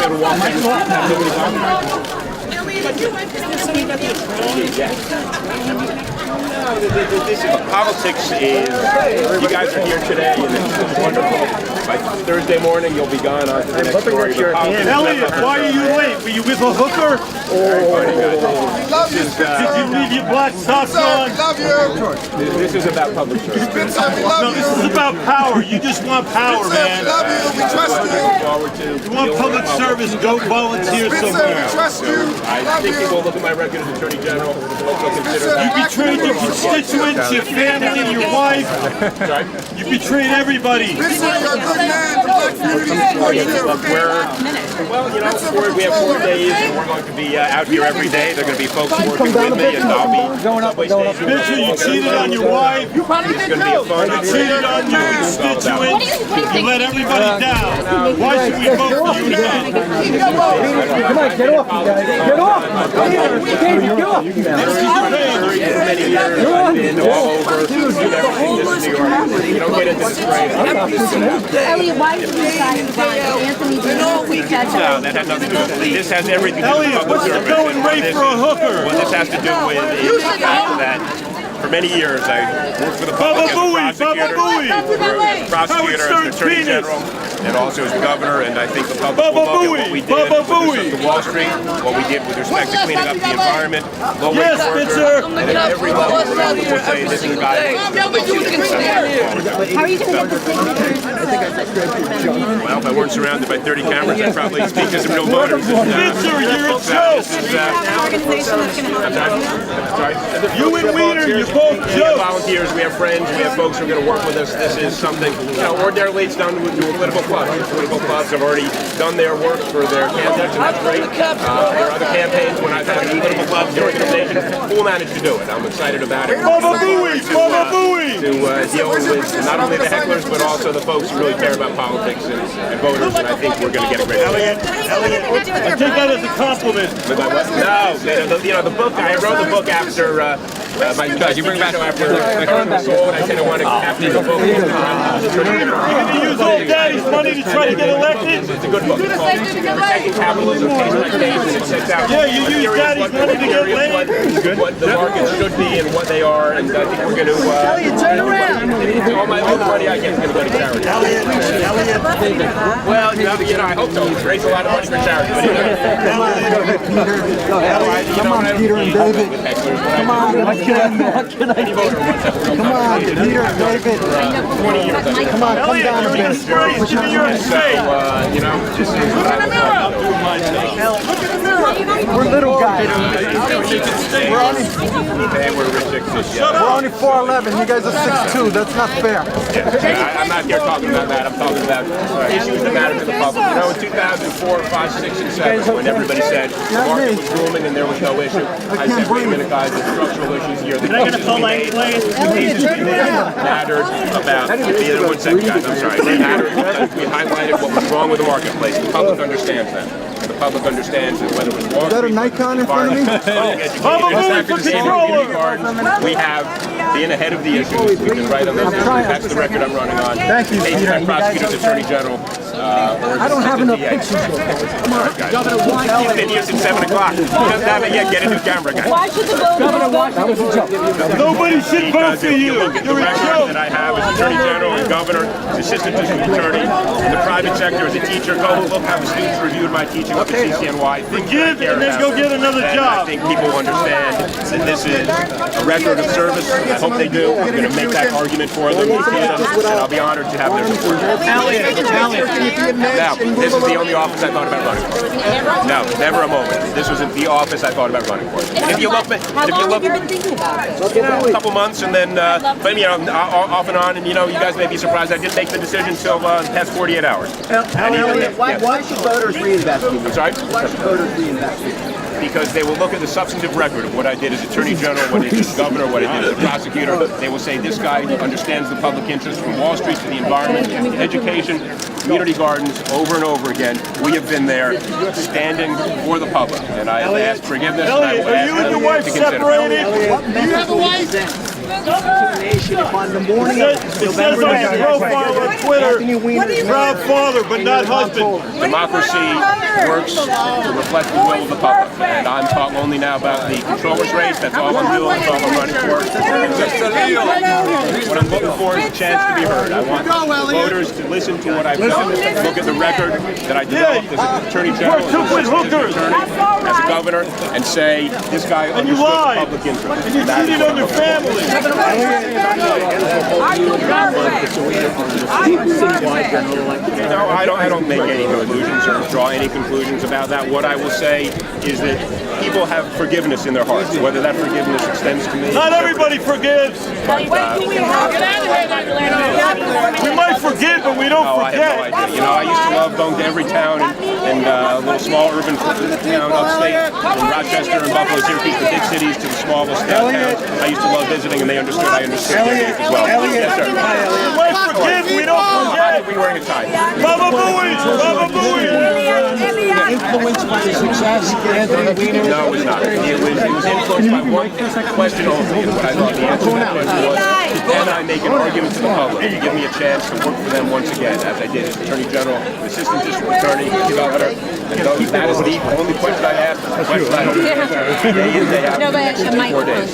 go to Wall Street and have nobody talking about politics is, you guys are here today, and it's wonderful. By Thursday morning, you'll be gone on to the next story. Eliot, why are you late? Were you with a hooker? Did you leave your black socks on? Love you. This is about public service. Spitzer, we love No, you. this is about power. You just want power, Spitzer, we man. love you. We trust you. You want public service, go volunteer Spitzer, we somewhere. trust you. I Love think you. people look at my record as Attorney General. Also consider You that. betrayed your constituents, your family, your wife. You betrayed everybody. Spitzer, you're a good man. The black community supports you. Well, you know, we have 4 days, and we're going to be out here every day. There are going to be folks working with me, and I'll be subway stations. Spitzer, you cheated on your wife. It's going to be a fun You cheated on your constituents. You let everybody down. Why should we vote for you again? Come on, get off, you guys. Get off! Get off, you guys. For many years, I've been all over, doing everything this in New York. You don't get into this race. Eliot, why did you decide to buy Anthony Davis? No, that has nothing to do with it. This has everything to do with Eliot, public what's the service. going rate for a hooker? What this has to do with is the fact that for many years I worked for the public as a prosecutor, as an attorney general, and also as the governor, and I think the public will look at what we did with respect to Wall Street, what we did with respect to cleaning up the environment, low-wage workers, and at every level around will say this is a guy. How are you going to get the signatures? Well, if I weren't surrounded by 30 cameras, I'd probably speak to some real voters. Spitzer, you're a joke. You and Wiener, you're both We have jokes. volunteers, we have friends, we have folks who are going to work with us. This is something, you know, ordinarily it's done with political clubs. Political clubs have already done their work for their candidates, and that's great. There are other campaigns when I've had political clubs, the organizations who managed to do it. I'm excited about it. Mama Booey, Mama Booey. To deal with not only the hecklers, but also the folks who really care about politics and voters, and I think we're going to get a great Eliot, I take that as a compliment. No, you know, the book, I wrote the book after my you bring back after my soul, and I said I want to after the book. You're going to use old daddy's money to try to get elected? It's a good book. It's called Protecting Capitalism, Case by Case, and it sets out daddy's money to get laid? what the markets should be and what they are, and I think we're going to Turn around. all the money I get is going to go to charity. Well, you know, I hope so. Raise a lot of money for charity. But, Come on, Peter and David. Come on, what can I do? Come on, Peter and David. 20 years. Come on, come Eliot, down you're a a bit. disgrace. Give me your estate. You know, just We're little guys. we're ridiculous. We're only 4'11". You guys are 6'2". That's not fair. I'm not here talking about that. I'm talking about issues that matter to the public. You know, in 2004, 5, 6, and 7, when everybody said the market was booming and there was no issue, I said, wait a minute, guys, there's structural issues here. The cases we mattered about. One second, guys. I'm sorry. They mattered because we highlighted what was wrong with the marketplace. The public understands that. The public understands that whether it was Wall Street, Is that a Nikon in front of me? we have been ahead of the issues. We've been right on those issues. That's the record I'm running on. Thank you, Peter. Anytime prosecutors, attorney general. I don't have enough pictures. Come on, Governor Washington. He's been here since 7 o'clock. He doesn't have it yet. Get a new camera, guys. Why should the voters vote? That was a joke. Nobody should vote for you. Look at the You're a record joke. that I have as attorney general and governor, as assistant district attorney, in the private sector as a teacher. Go look how the students reviewed my teaching with the CCNY. Forgive and then go get another And job. I think people understand that this is a record of service. I hope they do. I'm going to make that argument for them, and I'll be honored to have their support. Now, this is the only office I thought about running for. No, never a moment. This was the office I thought about running for. And if you look, How long have you been thinking about it? a couple months, and then, but you know, off and on, and you know, you guys may be surprised I didn't make the decision until the past 48 hours. Why should voters reinvest in you? Sorry? Why should voters reinvest in you? Because they will look at the substantive record of what I did as Attorney General, what I did as Governor, what I did as a prosecutor. They will say this guy understands the public interest from Wall Street to the environment, education, community gardens, over and over again. We have been there standing for the public, and I have asked forgiveness. And I Eliot, will are ask you and them your wife to consider. separated? Do you have a wife? On the morning It says on his profile on Twitter, proud father, but not husband. Democracy works to reflect the will of the public, and I'm talking only now about the controller's race. That's all I'm doing. That's all I'm running for. What I'm looking for is a chance to be heard. I want the voters to listen to what I've done, look at the record that I developed as an attorney general, as a governor, and say this guy understood the public interest. And you cheated on your family. No, I don't make any conclusions or draw any conclusions about that. What I will say is that people have forgiveness in their hearts, whether that forgiveness extends to me. Not everybody forgives. But, We might forgive, but we don't I have no forget. idea. You know, I used to love going to every town and little small urban town upstate, from Rochester and Buffalo, Syracuse, the big cities to the smallest towns. I used to love visiting, and they understood. I understood their needs as well. Yes, sir. We might forgive, we don't I forget. will be wearing a tie. Baba Booey! Baba Booey! influenced by the success Anthony Weiner. No, it was not. It was influenced by one question only, and what I thought the answer to that question was, can I make an argument to the public to give me a chance to work for them once again, as I did as Attorney General, Assistant District Attorney, Governor, and those, that is the only question I asked, the question I hope to answer day in, day out, for the next 4 days.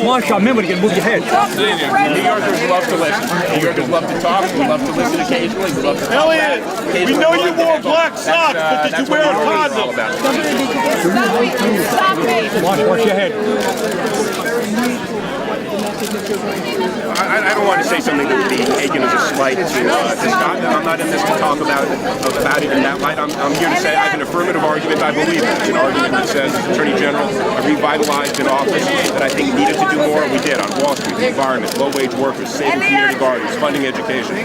Marsha, remember to move your head. New Yorkers love to listen. New Yorkers love to talk. We love to listen occasionally. We love to talk Eliot, back. we know you wore black socks, but did you wear a condom? Wash your head. I don't want to say something that would be taken as a slight to Scott. I'm not in this to talk about it in that light. I'm here to say I have an affirmative argument. I believe it's an argument that says, as Attorney General, I revitalized an office that I think needed to do more. We did on Wall Street, the environment, low-wage workers, saving community gardens, funding education.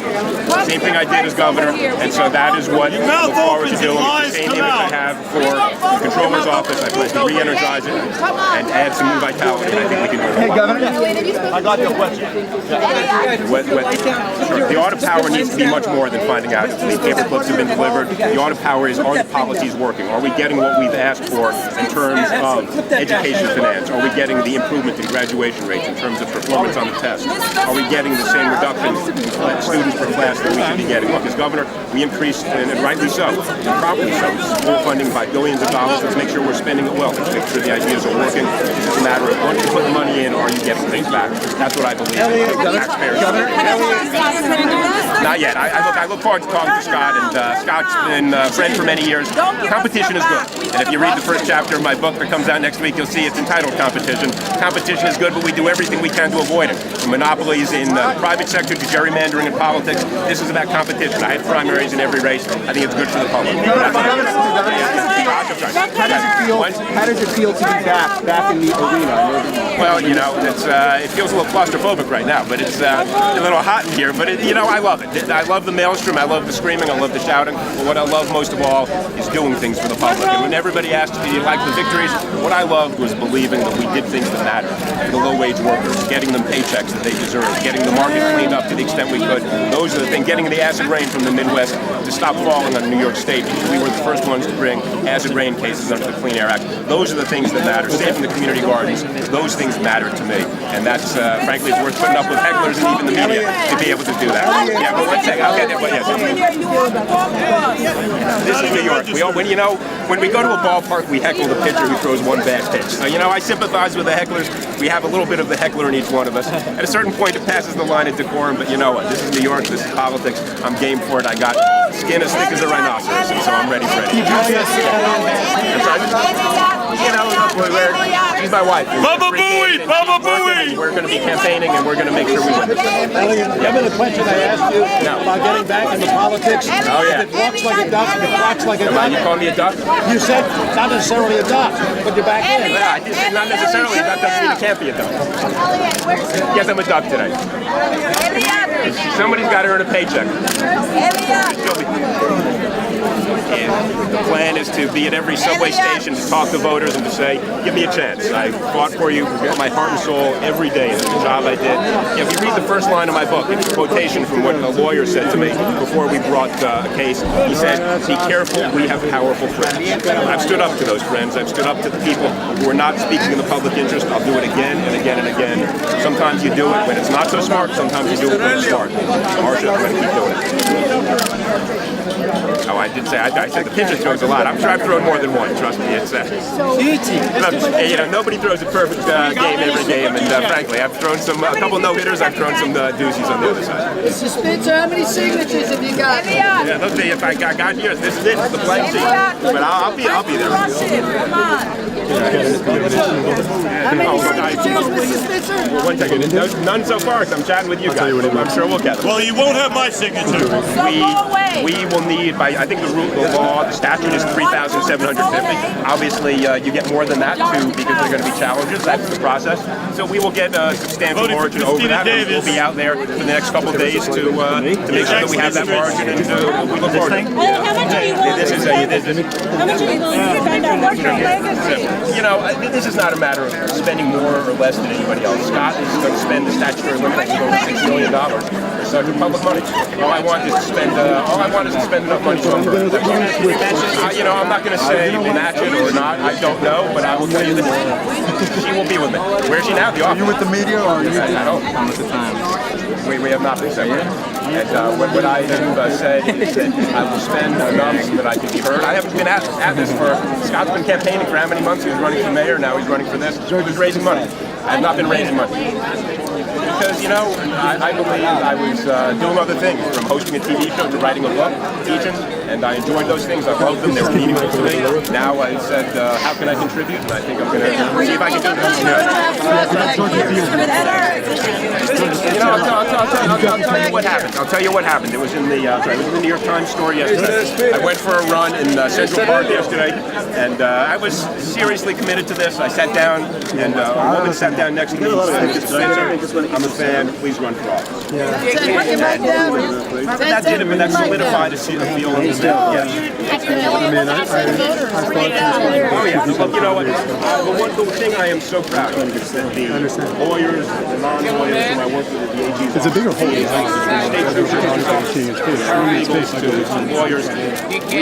Same thing I did as governor, and so that is what I look forward to doing. It's the same image I have for the Comptroller's office. I plan to re-energize it and add some new vitality, and I think we can do it. Hey, Governor. I got your question. Sure. The audit power needs to be much more than finding out if these paper clips have been delivered. The audit power is, are the policies working? Are we getting what we've asked for in terms of education finance? Are we getting the improvement in graduation rates in terms of performance on the test? Are we getting the same reduction in students per class that we should be getting? Look, as governor, we increased, and rightly so, and properly so, school funding by billions of dollars. Let's make sure we're spending it well. Let's make sure the ideas are working. It's just a matter of once you put the money in, are you getting things back? That's what I believe in. Taxpayers. Not yet. I look forward to talking to Scott, and Scott's been a friend for many years. Competition is good. And if you read the first chapter of my book that comes out next week, you'll see it's entitled Competition. Competition is good, but we do everything we can to avoid it. From monopolies in the private sector to gerrymandering in politics, this is about competition. I had primaries in every race. I think it's good for the public. How does it feel to be back in the arena? Well, you know, it feels a little claustrophobic right now, but it's a little hot in here. But I love it. I love the maelstrom. I love the screaming. I love the shouting. But what I love most of all is doing things for the public. And when everybody asked me, do you like the victories? What I loved was believing that we did things that matter for the low-wage workers, getting them paychecks that they deserve, getting the market cleaned up to the extent we could. Those are the things. Getting the acid rain from the Midwest to stop falling on New York State, because we were the first ones to bring acid rain cases under the Clean Air Act. Those are the things that matter. Saving the community gardens. Those things matter to me. And that's, frankly, it's worth putting up with hecklers and even the media to be able to do that. Yeah, but one second. I'll get there. Yes. This is New York. When we go to a ballpark, we heckle the pitcher who throws one bad pitch. So, I sympathize with the hecklers. We have a little bit of the heckler in each one of us. At a certain point, it passes the line of decorum, but you know what? This is New York. This is politics. I'm game for it. I got skin as thick as a rhinoceros, and so I'm ready for it. She's my wife. Baba Booey! Baba Booey! We're going to be campaigning, and we're going to make sure we win. Elliot, remember the question I asked you about getting back into politics? Oh, yeah. It walks like a duck, it quacks like a duck. You call me a duck? You said not necessarily a duck, but you're back in. Yeah, I just said not necessarily a duck doesn't mean it can't be a duck. Yes, I'm a duck today. Somebody's got to earn a paycheck. And the plan is to be at every subway station to talk to voters and to say, give me a chance. I fought for you with my heart and soul every day. It's the job I did. If you read the first line of my book, it's a quotation from what a lawyer said to me before we brought a case. He said, be careful, we have powerful friends. I've stood up to those friends. I've stood up to the people who are not speaking in the public interest. I'll do it again and again and again. Sometimes you do it when it's not so smart. Sometimes you do it when it's smart. Marsha, I'm going to keep doing it. Oh, I did say, I said the pitcher throws a lot. I'm sure I've thrown more than one, trust me. It's, nobody throws a perfect game every game, and frankly, I've thrown a couple no-hitters, I've thrown some doozies on the other side. Mr. Spitzer, how many signatures have you got? Yeah, let's see if I got here. This is it, the playing team. But I'll be there. Come on. How many signatures, Mr. Spitzer? One second. None so far, so I'm chatting with you guys. I'm sure we'll get them. Well, you won't have my signature. We will need, I think the law, the statute is 3,750. Obviously, you get more than that too because they're going to be challenges. That's the process. So we will get a substantial margin over that. We'll be out there for the next couple of days to make sure that we have that margin, and we look forward to it. How much are you willing to spend? How much are you willing to spend on what's your legacy? You know, this is not a matter of spending more or less than anybody else. Scott is going to spend the statutory limit of over $6 million for such public money. All I want is to spend enough money to earn. You know, I'm not going to say we'll match it or not. I don't know, but I will tell you that she will be with me. Where's she now? The office. Are you with the media or are you at home? I'm with the Times. We have not been separated. And what I have said is that I will spend enough so that I can be heard. I haven't been at this for, Scott's been campaigning for how many months? He was running for mayor, now he's running for this. He was raising money. I have not been raising money. Because, you know, I believe I was doing other things, from hosting a TV show to writing a book, teaching, and I enjoyed those things. I loved them. They were meaningful to me. Now I said, how can I contribute? And I think I'm going to see if I can do this. You know, I'll tell you what happened. I'll tell you what happened. It was in the New York Times story yesterday. I went for a run in Central Park yesterday, and I was seriously committed to this. I sat down, and a woman sat down next to me and said, Mr. Spitzer, I'm a fan, please run for office. That did it, and that solidified a feel of this. Oh yeah, look, you know what, the thing I am so proud of is that the lawyers, the non-lawyers who I work with at the AG's It's a bigger hole in the house. lawyers, we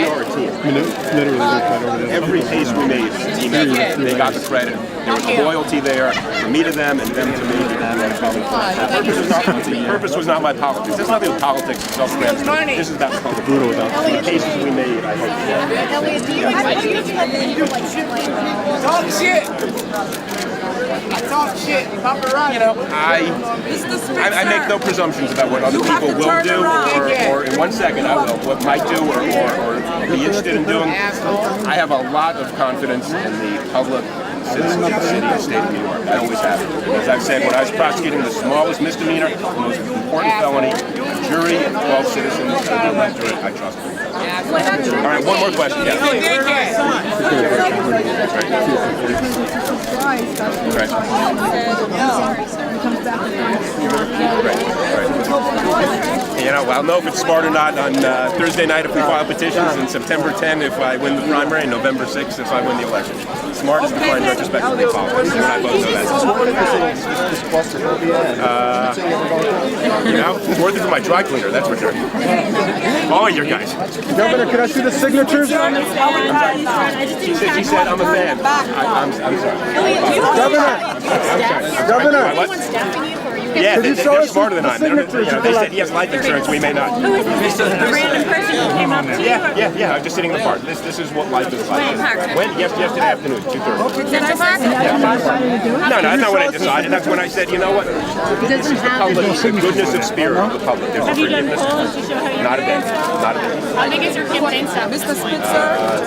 are a team. I mean, literally, right over there. Every case we made, it's a team effort. They got the credit. There was a loyalty there, from me to them and them to me. The purpose was not my politics. There's nothing with politics and self-grandstanding. This is about the public. Brutal about the cases we made, I hope. Talk shit. I talk shit. You know, I make no presumptions about what other people will do, or in 1 second I will, what might do or be interested in doing. I have a lot of confidence in the public citizens of the city and state of New York. I always have. As I've said, when I was prosecuting the smallest misdemeanor, the most important felony, a jury and 12 citizens of the electorate, I trust them. All right, one more question. Yeah. You know, I'll know if it's smart or not on Thursday night if we file petitions, and September 10 if I win the primary, and November 6 if I win the election. Smart is defined retrospectively politics, and I both know that. You know, it's worth it for my dry cleaner, that's for sure. All of your guys. Governor, can I see the signatures? She said I'm a fan. I'm sorry. Governor. What? Yeah, they're smarter than I am. They said he has life insurance, we may not. Who is this? A random person who came up to you? Yeah, I'm just sitting in the park. This is what life is like. When? Yesterday afternoon, 2:30. Central Park? No, that's not what I decided. That's when I said, you know what? This is the public, the goodness of spirit of the public. Have you done polls to show how you Not a bit. Not a bit. How big is your campaign staff? Mr. Spitzer?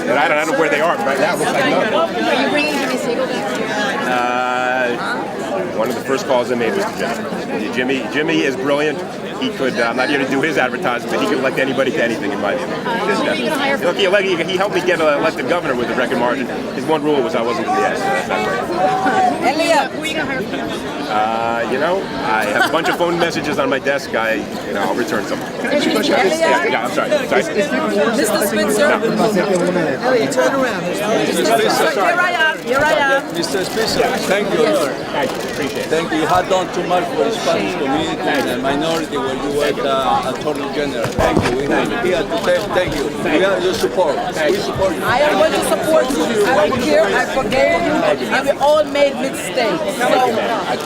And I don't know where they are right now. It looks like nothing. Are you bringing Jimmy Siegel back? one of the first calls I made was to Jimmy. Jimmy is brilliant. He could, I'm not here to do his advertisement, but he could elect anybody to anything, in my view. Look, he helped me get elected governor with a record margin. His one rule was I wasn't going to be asked. That's right. Eliot. You know, I have a bunch of phone messages on my desk. I'll return some. Yeah, I'm sorry. Mr. Spitzer. Eliot, turn around. Here I am. Mr. Spitzer, thank you, Lord. Thank you. Appreciate it. Thank you. You have done too much for the Spanish community and minority when you were Attorney General. Thank you. We are here to thank you. We are your support. We support you. I am going to support you. I don't care. I forgave you. And we all made mistakes. So,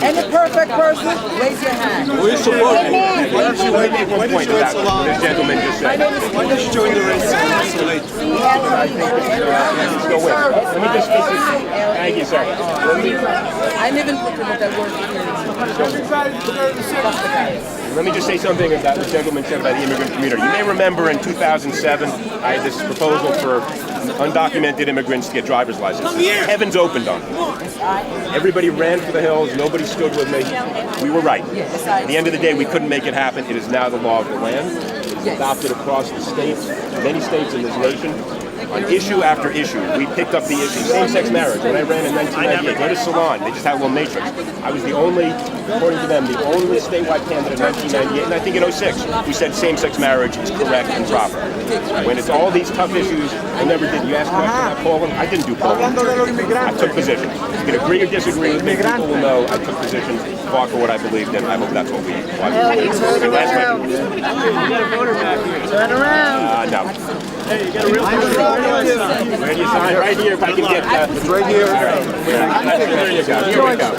any perfect person, raise your hand. We support you. Why don't you make one point to that? This gentleman just said. Why don't you join the race so late? Go with. Let me just thank you, sir. I live in Brooklyn with that word. Let me just say something about what the gentleman said about the immigrant community. You may remember in 2007, I had this proposal for undocumented immigrants to get driver's licenses. Heavens opened on it. Everybody ran for the hills. Nobody stood with me. We were right. At the end of the day, we couldn't make it happen. It is now the law of the land. It is adopted across the states, many states in this nation. On issue after issue, we picked up the issue. Same-sex marriage. When I ran in 1998, go to Salon. They just had a little matrix. I was the only, according to them, the only statewide candidate in 1998, and I think in 06, who said same-sex marriage is correct and proper. When it's all these tough issues, I never did. You asked questions about polling. I didn't do polling. I took positions. You can agree or disagree with me. People will know I took positions, fought for what I believed in. I hope that's what we do. Turn around. No. Hey, you got a real where do you sign? Right here, if I can get it's right here. There you go. Here we go.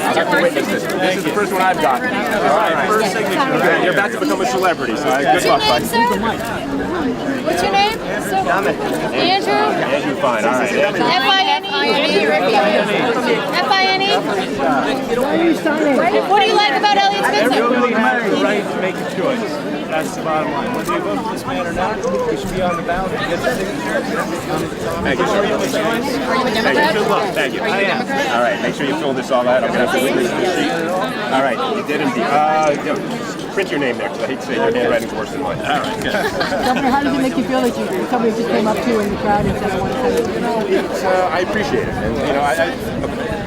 I'll have to witness this. This is the first one I've got. All right. First signature. Okay, you're about to become a celebrity, so good luck, buddy. What's your name? Andrew? Andrew, fine. All right. F-I-N-E? F-I-N-E? What do you like about Eliot Spitzer? Everybody has the right to make a choice. That's the bottom line. Whether you vote for this man or not, he should be on the ballot and get the signature. Thank you, sir. Thank you. Good luck. Thank you. I am. All right. Make sure you fill this all out. I'm going to have to witness the sheet. All right. You did indeed. Print your name there, because I hate to say your handwriting's worse than mine. All right. Good. Governor, how does it make you feel that somebody just came up to you in the crowd and said, I want to say I appreciate it. And,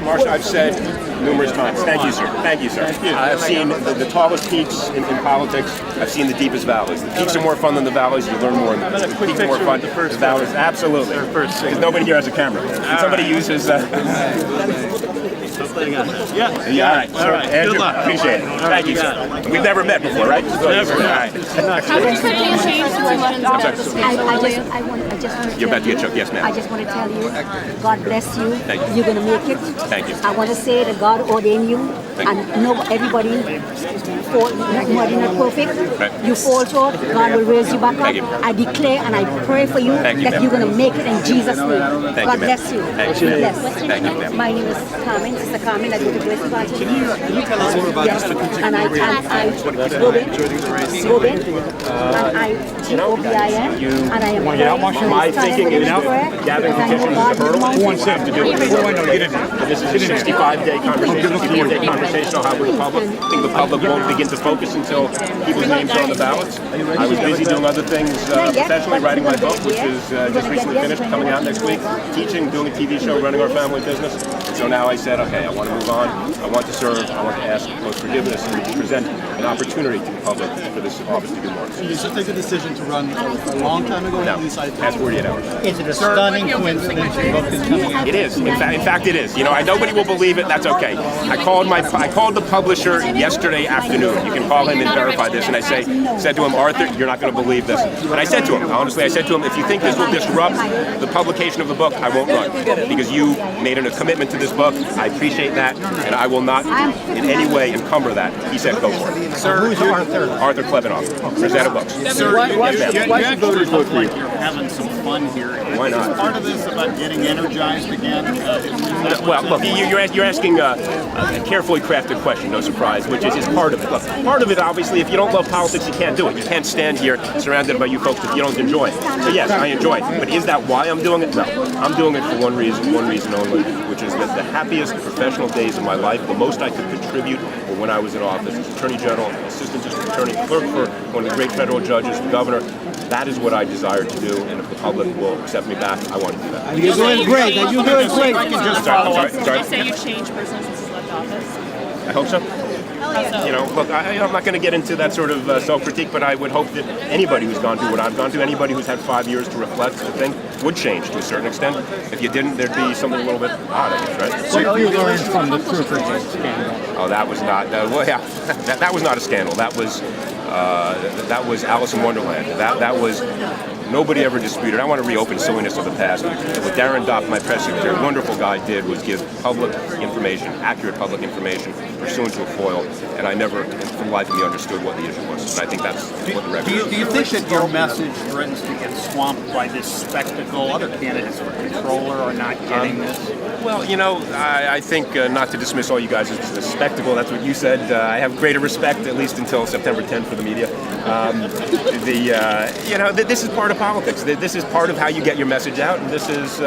Marsha, I've said numerous times, thank you, sir. Thank you, sir. I've seen the tallest peaks in politics. I've seen the deepest valleys. The peaks are more fun than the valleys. You learn more. The peaks are more fun. The valleys, absolutely. Because nobody here has a camera. And somebody uses... Yeah, all right. Andrew, appreciate it. Thank you, sir. We've never met before, right? Never. All right. You're about to get choked. Yes, ma'am. I just want to tell you, God bless you. Thank you. You're going to make it. Thank you. I want to say that God ordained you, and no, everybody, nobody not perfect. Right. You fall short, God will raise you back up. Thank you. I declare and I pray for you Thank you, that ma'am. you're going to make it in Jesus' name. Thank God you, ma'am. bless you. Thank you, ma'am. Bless. Thank you, ma'am. My name is Carmen, Sister Carmen. I go to Grace Evangelism. Can you tell us more about this particular And I G-O-B-I-N, and I am My thinking is that gathering petitions is a hurdle. We have to do it. This is a 65-day conversation, 64-day conversation I'll have with the public. I think the public won't begin to focus until people's names are on the ballots. I was busy doing other things professionally, writing my book, which is just recently finished, coming out next week, teaching, doing a TV show, running our family business. And so now I said, okay, I want to move on. I want to serve. I want to ask for forgiveness and to present an opportunity to the public for this office to do more. You just take a decision to run a long time ago. No, past 48 hours. Is it a stunning coincidence your book is coming out? It is. In fact, it is. You know, nobody will believe it. That's okay. I called the publisher yesterday afternoon. You can call him and verify this. And I said to him, Arthur, you're not going to believe this. And I said to him, honestly, if you think this will disrupt the publication of the book, I won't run because you made a commitment to this book. I appreciate that, and I will not in any way encumber that. He said, go for it. Sir, who's Arthur? Arthur Klevenoff, Rosetta Books. Sir, Yes, ma'am. should voters vote for you? You're having some fun here. Why not? Is part of this about getting energized again? Well, look, you're asking carefully carefully crafted question, no surprise, which is part of it. Look, part of it, obviously, if you don't love politics, you can't do it. You can't stand here surrounded by you folks if you don't enjoy it. So yes, I enjoy it. But is that why I'm doing it? No. I'm doing it for one reason only, which is that the happiest professional days of my life, the most I could contribute, were when I was in office as Attorney General, Assistant District Attorney, clerk for one of the great federal judges, the governor. That is what I desire to do, and if the public will accept me back, I want to do that. You're doing great. You're doing great. I can just follow up. Did you say you changed personally since you left office? I hope so. You know, look, I'm not going to get into that sort of self-critique, but I would hope that anybody who's gone through what I've gone through, anybody who's had 5 years to reflect, to think, would change to a certain extent. If you didn't, there'd be something a little bit odd, I guess, right? What you learned from the proofreading scandal? Oh, that was not. Well, yeah, that was not a scandal. That was Alice in Wonderland. That was. Nobody ever disputed. I want to reopen silliness of the past. What Darren Dopp, my press secretary, wonderful guy, did was give public information, accurate public information, pursuant to a FOIL, and I never, for the life of me, understood what the issue was. And I think that's what the record is. Do you think that your message threatens to get swamped by this spectacle? Other candidates for controller are not getting this. Well, you know, I think not to dismiss all you guys as a spectacle. That's what you said. I have greater respect, at least until September 10th, for the media. You know, this is part of politics. This is part of how you get your message out, and this is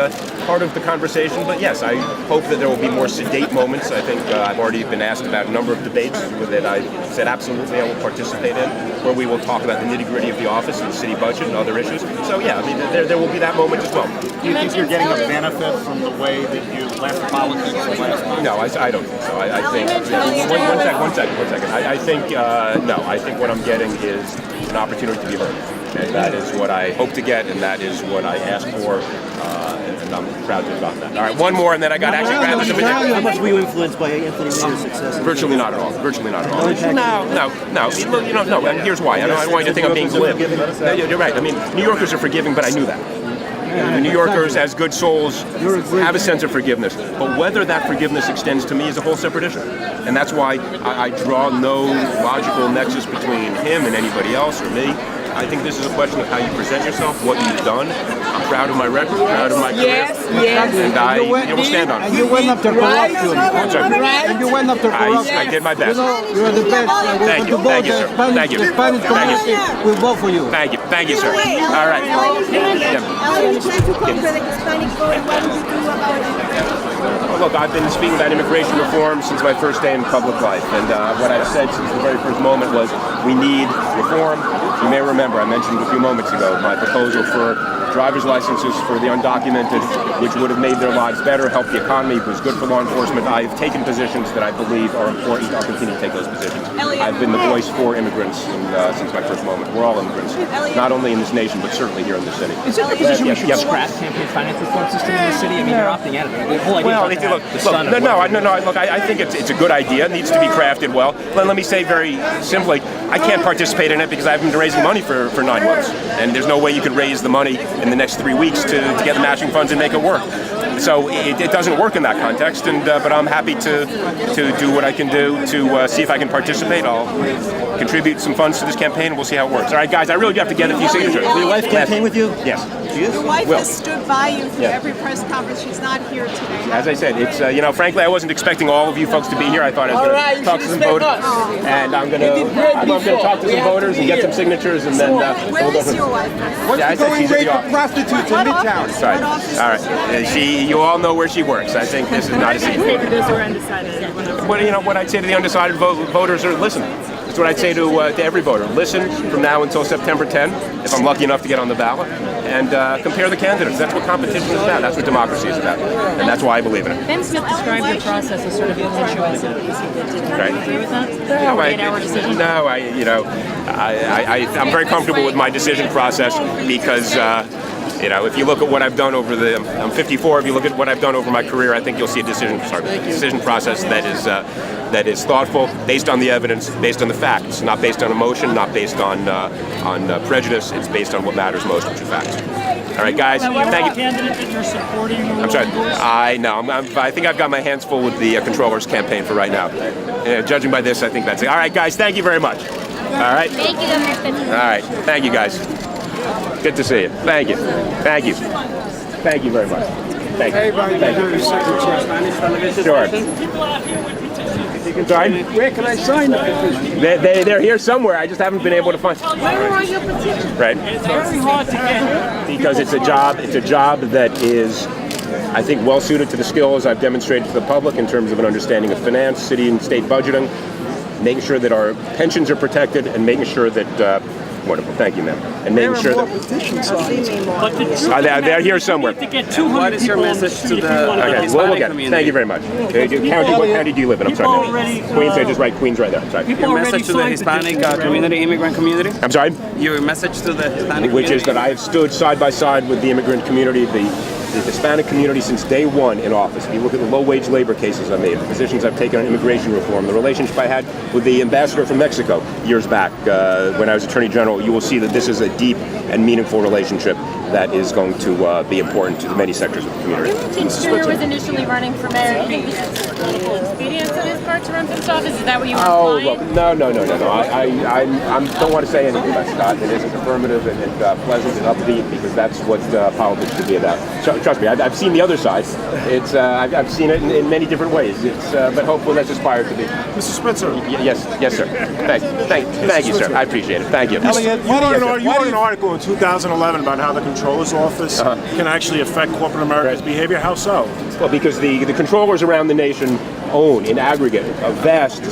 part of the conversation. But yes, I hope that there will be more sedate moments. I think I've already been asked about a number of debates that I said absolutely I will participate in, where we will talk about the nitty-gritty of the office and the city budget and other issues. So yeah, I mean, there will be that moment as well. Do you think you're getting a benefit from the way that you left politics the last time? No, I don't think so. I think one second. I think no. I think what I'm getting is an opportunity to be heard. And that is what I hope to get, and that is what I asked for, and I'm proud to have gotten that. All right, one more, and then I got actually grabbed some. How much were you influenced by Anthony Mayor's success? Virtually not at all. Virtually not at all. No. You know, no. And here's why. I don't want you to think I'm being glib. No, you're right. I mean, New Yorkers are forgiving, but I knew that. New Yorkers, as good souls, have a sense of forgiveness. But whether that forgiveness extends to me is a whole separate issue. And that's why I draw no logical nexus between him and anybody else or me. I think this is a question of how you present yourself, what you've done. I'm proud of my record, proud of my career, and I will stand on it. And you went up to corruption. And you went up to corruption. I did my best. You are the best. Thank you. Thank you, sir. Thank you. The Spanish community will vote for you. Thank you. Thank you, sir. All right. Eliot, you try to conquer the Hispanic vote. What did you do about it? Well, look, I've been speaking about immigration reform since my first day in public life, and what I've said since the very first moment was we need reform. You may remember I mentioned a few moments ago my proposal for driver's licenses for the undocumented, which would have made their lives better, helped the economy, was good for law enforcement. I've taken positions that I believe are important. I'll continue to take those positions. I've been the voice for immigrants since my first moment. We're all immigrants, not only in this nation, but certainly here in this city. Is it the position we should scrap campaign finance reform system in the city? I mean, you're opting out of it. The whole idea look, I think it's a good idea. It needs to be crafted well. But let me say very simply, I can't participate in it because I haven't been raising money for 9 months. And there's no way you could raise the money in the next 3 weeks to get the matching funds and make it work. So it doesn't work in that context, and but I'm happy to do what I can do to see if I can participate. I'll contribute some funds to this campaign, and we'll see how it works. All right, guys, I really do have to get a few signatures. Will your wife campaign with you? Yes. Your wife has stood by you through every press conference. She's not here today. As I said, it's frankly, I wasn't expecting all of you folks to be here. I thought I was going to talk to some voters, and I'm going to talk to some voters and get some signatures, and then Where is your wife? I said she's at the office. Prostitutes in Midtown. Sorry. All right. You all know where she works. I think this is not a secret. Those who are undecided. What I'd say to the undecided voters are listen. That's what I'd say to every voter. Listen from now until September 10, if I'm lucky enough to get on the ballot, and compare the candidates. That's what competition is about. That's what democracy is about, and that's why I believe in it. Ben Smith described your process as sort of impetuous. Did you agree with that? I'm very comfortable with my decision process because. If you look at what I've done I'm 54. If you look at what I've done over my career, I think you'll see a decision process that is thoughtful, based on the evidence, based on the facts, not based on emotion, not based on prejudice. It's based on what matters most, which are facts. All right, guys. Thank you. Candidate that you're supporting? I'm sorry. I think I've got my hands full with the controller's campaign for right now. Judging by this, I think that's it. All right, guys. Thank you very much. All right. Thank you, Governor Spitzer. All right. Thank you, guys. Good to see you. Thank you. Thank you. Thank you very much. Thank you. Thank you. Sure. Sorry? Where can I sign the petition? They're here somewhere. I just haven't been able to find. Where are your petitions? Right. It's very hard to get. Because it's a job that is, I think, well suited to the skills I've demonstrated to the public in terms of an understanding of finance, city and state budgeting, making sure that our pensions are protected, and making sure that. Wonderful, thank you, ma'am. And making sure that they're here somewhere. To get 200 What is your people on the message to street if the you want to get Okay, we'll get it. Thank you very much. What county do you live in? I'm sorry. ma'am. Queens, I just write Queens right there. I'm sorry. People Your already message to the signed Hispanic petitions. community, immigrant community? I'm sorry? Your message to the Hispanic Which is community? that I have stood side by side with the immigrant community, the Hispanic community since day one in office. If you look at the low-wage labor cases I made, the positions I've taken on immigration reform, the relationship I had with the ambassador from Mexico years back when I was Attorney General, you will see that this is a deep and meaningful relationship that is going to be important to many sectors of the community. Spitzer was initially running for mayor. Do you think this is political expedience on his part to run for this office? Is that what you were Oh, implying? look, no. I don't want to say anything about Scott that isn't affirmative and pleasant and upbeat, because that's what politics should be about. Trust me, I've seen the other side. It's I've seen it in many different ways. But hopefully that's aspired to be. Mr. Spitzer. Yes, sir. Thank you, sir. I appreciate it. Thank you. Eliot, you wrote an article in 2011 about how the Comptroller's Office can actually affect corporate America's behavior. How so? Well, because the controllers around the nation own, in aggregate, a vast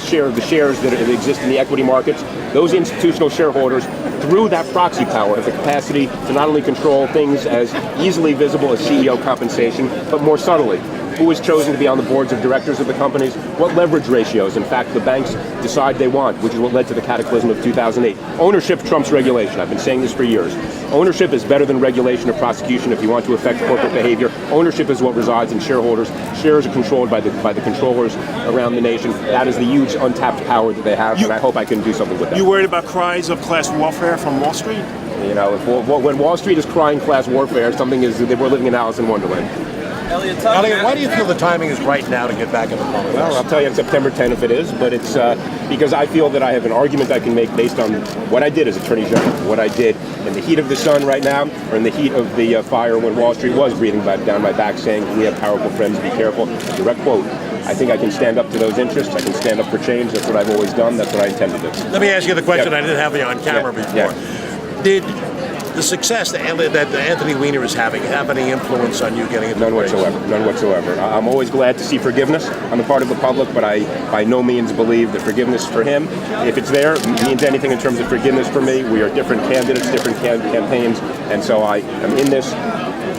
share of the shares that exist in the equity markets. Those institutional shareholders, through that proxy power, have the capacity to not only control things as easily visible as CEO compensation, but more subtly. Who is chosen to be on the boards of directors of the companies, what leverage ratios, in fact, the banks decide they want, which is what led to the cataclysm of 2008. Ownership trumps regulation. I've been saying this for years. Ownership is better than regulation or prosecution if you want to affect corporate behavior. Ownership is what resides in shareholders. Shares are controlled by the controllers around the nation. That is the huge untapped power that they have, and I hope I can do something with that. You worried about cries of class warfare from Wall Street? You know, when Wall Street is crying class warfare, something is that we're living in Alice in Wonderland. Eliot, why do you feel the timing is right now to get back in the politics? Well, I'll tell you on September 10 if it is, but it's because I feel that I have an argument I can make based on what I did as Attorney General, what I did in the heat of the sun right now, or in the heat of the fire when Wall Street was breathing down my back saying, we have powerful friends, be careful. Direct quote. I think I can stand up to those interests. I can stand up for change. That's what I've always done. That's what I intend to do. Let me ask you the question I didn't have you on camera before. Yeah. Did the success that Anthony Weiner is having have any influence on you getting into None whatsoever. I'm always glad to see forgiveness on the part of the public, but I by no means believe that forgiveness for him, if it's there, means anything in terms of forgiveness for me. We are different candidates, different campaigns, and so I am in this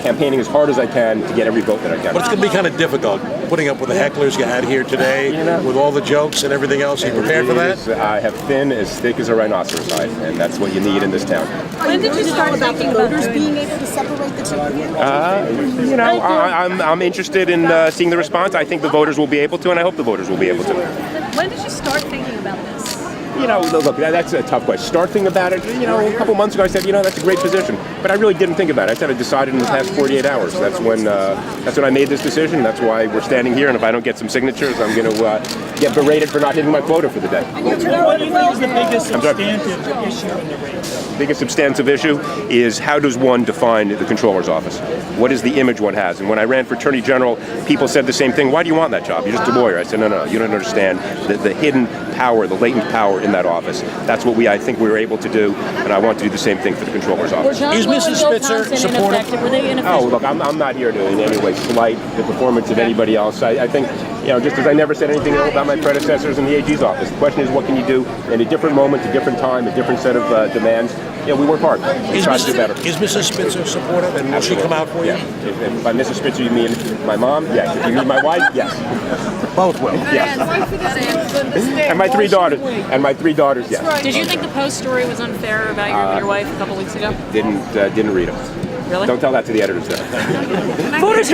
campaigning as hard as I can to get every vote that I can. But it's going to be kind of difficult putting up with the hecklers you had here today, with all the jokes and everything else. Are you prepared for that? I have thin as thick as a rhinoceros hide, and that's what you need in this town. When did you start thinking about voters being able to separate the two? You know, I'm interested in seeing the response. I think the voters will be able to, and I hope the voters will be able to. When did you start thinking about this? You know, look, that's a tough question. Start thinking about it. You know, a couple months ago I said, that's a great position. But I really didn't think about it. I said I decided in the past 48 hours. That's when I made this decision. That's why we're standing here. And if I don't get some signatures, I'm going to get berated for not hitting my quota for the day. What do you think is the biggest substantive issue in the race? The biggest substantive issue is how does one define the controller's office? What is the image one has? And when I ran for Attorney General, people said the same thing. Why do you want that job? You're just a lawyer. I said, no, you don't understand the hidden power, the latent power in that office. That's what I think we were able to do, and I want to do the same thing for the controller's office. Is Mrs. Spitzer supportive? Were they ineffective? Oh, look, I'm not here to in any way slight the performance of anybody else. I think, just as I never said anything ill about my predecessors in the AG's office, the question is what can you do in a different moment, a different time, a different set of demands. We work hard. We try to do better. Is Mrs. Spitzer supportive, and will she come out for you? Yeah. If by Mrs. Spitzer you mean my mom? Yes. If you mean my wife? Yes. Both will. Yes. And my three daughters. Yes. Did you think the Post story was unfair about your wife a couple weeks ago? Didn't read it. Really? Don't tell that to the editors, though. Voters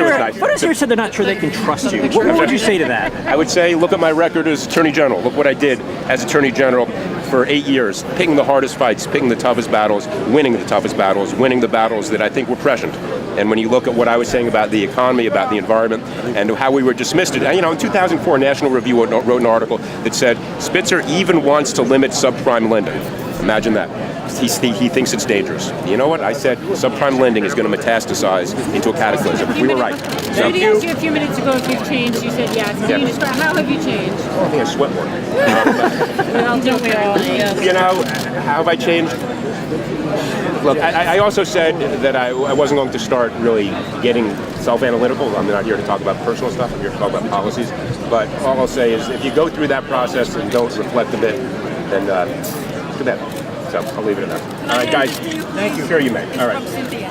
here said they're not sure they can trust you. What would you say to that? I would say, look at my record as Attorney General. Look what I did as Attorney General for 8 years, picking the hardest fights, picking the toughest battles, winning the toughest battles, winning the battles that I think were prescient. And when you look at what I was saying about the economy, about the environment, and how we were dismissed, in 2004, National Review wrote an article that said, Spitzer even wants to limit subprime lending. Imagine that. he thinks it's dangerous. You know what? I said subprime lending is going to metastasize into a cataclysm. We were right. So, I asked you a few minutes ago if you've changed. You said yes. Can you describe how have you changed? I think I sweat more. Well, don't we all? Yes. You know, how have I changed? Look, I also said that I wasn't going to start really getting self-analytical. I'm not here to talk about personal stuff. I'm here to talk about policies. But all I'll say is if you go through that process and don't reflect a bit, then too bad. So I'll leave it at that. All right, guys. Thank you. Sure you may. All right. Thank you.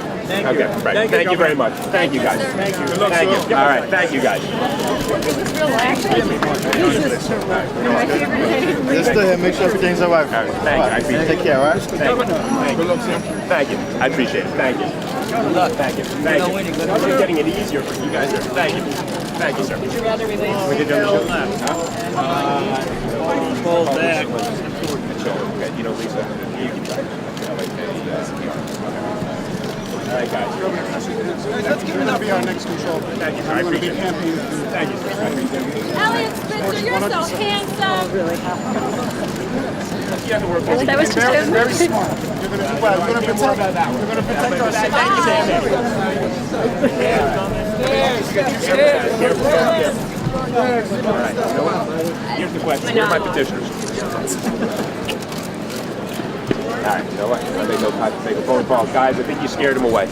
Okay, right. Thank you very much. Thank you, guys. Thank you. Good luck, thank you. All right. Thank you, guys. Just make sure everything's all right. Thank you. I appreciate it. Take care, all right? Thank you. Good luck, sir. Thank you. I appreciate it. Thank you. Good luck. Thank you. Thank you. We're getting it easier for you guys there. Thank you. Thank you, sir. Would you rather release? We did show that. Pull back. Okay, you know, Lisa, you can try. All right, guys. Let's give it up for our next control. Thank you, sir. I appreciate it. Thank you, sir. Elliot Spitzer, you're so handsome. You have to work with That was just Very smart. We're going to protect our Thank you, Sam. All right, so here's the question. Where are my petitioners? All right, you know what? They go take a phone call. Guys, I think you scared them away.